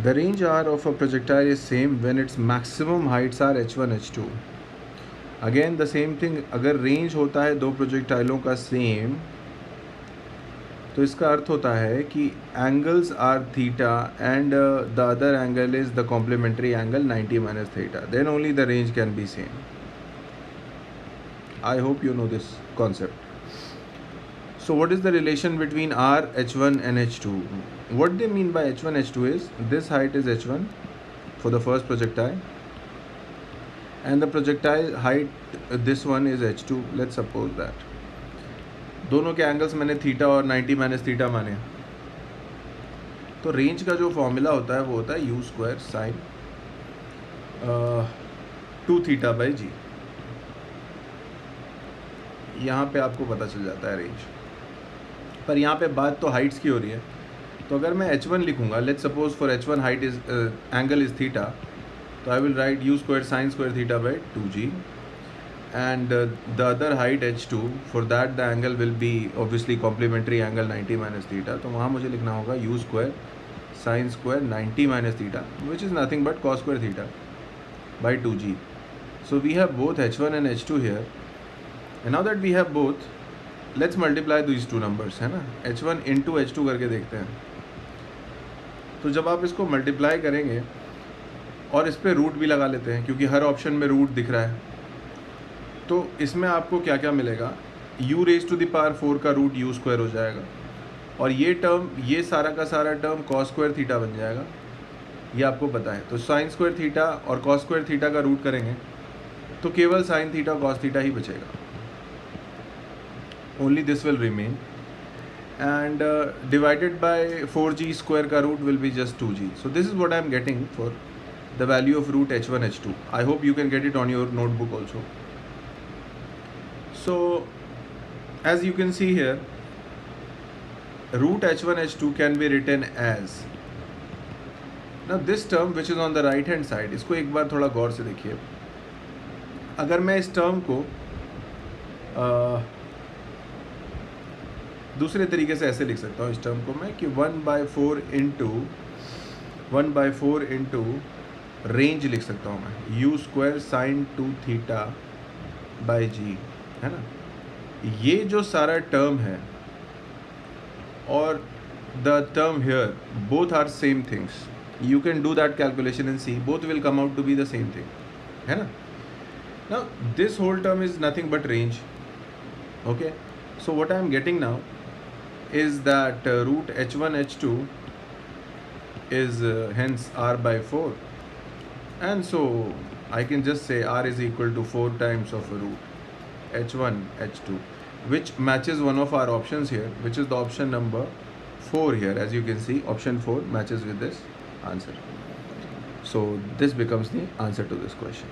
The range R of a projectile is same when its maximum heights are h1 h2. Again the same thing, अगर range होता है दो प्रोजेक्टाइलों का same, तो इसका अर्थ होता है कि angles are theta and the other angle is the complementary angle 90 minus theta, then only the range can be same. I hope you know this concept. So what is the relation between R, H1 and H2? What they mean by H1, H2 is this height is H1 for the first projectile and the projectile height, this one is H2. Let's suppose that. दोनों के angles मैंने theta और 90 minus theta माने. तो range का जो formula होता है वो होता है u square sine 2 theta by g. यहाँ पे आपको पता चल जाता है रेंज. पर यहाँ पे बात तो हाइट्स की हो रही है, तो अगर मैं h1 लिखूँगा, let's suppose for h1 height is angle is theta, तो I will write u square sine square theta by 2g and the other height h2, for that the angle will be obviously complementary angle 90 minus theta. तो वहाँ मुझे लिखना होगा u square sine square 90 minus theta which is nothing but cos square theta by 2g. So we have both h1 and h2 here. And now that we have both, let's multiply these two numbers, है ना. h1 into h2 करके देखते हैं. तो जब आप इसको multiply करेंगे और इस पर रूट भी लगा लेते हैं, क्योंकि हर ऑप्शन में रूट दिख रहा है, तो इसमें आपको क्या क्या मिलेगा, u raise to the power 4 का रूट u स्क्वायर हो जाएगा, और ये टर्म, ये सारा का सारा टर्म कॉस स्क्वायर थीटा बन जाएगा, ये आपको पता है. तो साइन स्क्वायर थीटा और कॉस स्क्वायर थीटा का रूट करेंगे तो केवल साइन थीटा कॉस थीटा ही बचेगा. Only this will remain, and divided by 4g square का root will be just 2g. So this is what I am getting for the value of root h1 h2. I hope you can get it on your notebook also. So as you can see here, root h1 h2 can be written as, now this term which is on the right hand side, इसको एक बार थोड़ा गौर से देखिए. अगर मैं इस term को दूसरे तरीके से ऐसे लिख सकता हूँ, इस टर्म को मैं, कि 1/4 इंटू रेंज लिख सकता हूँ मैं, u square sine 2 theta by g, है ना. ये जो सारा टर्म है और the term here, both are same things. You can do that calculation and see, both will come out to be the same thing, है ना. Now this whole term is nothing but range. Okay, so what I am getting now is that root h1 h2 is hence r by 4, and so I can just say r is equal to 4 times of root h1 h2, which matches one of our options here, which is the option number 4 here. As you can see, option 4 matches with this answer. So this becomes the answer to this question.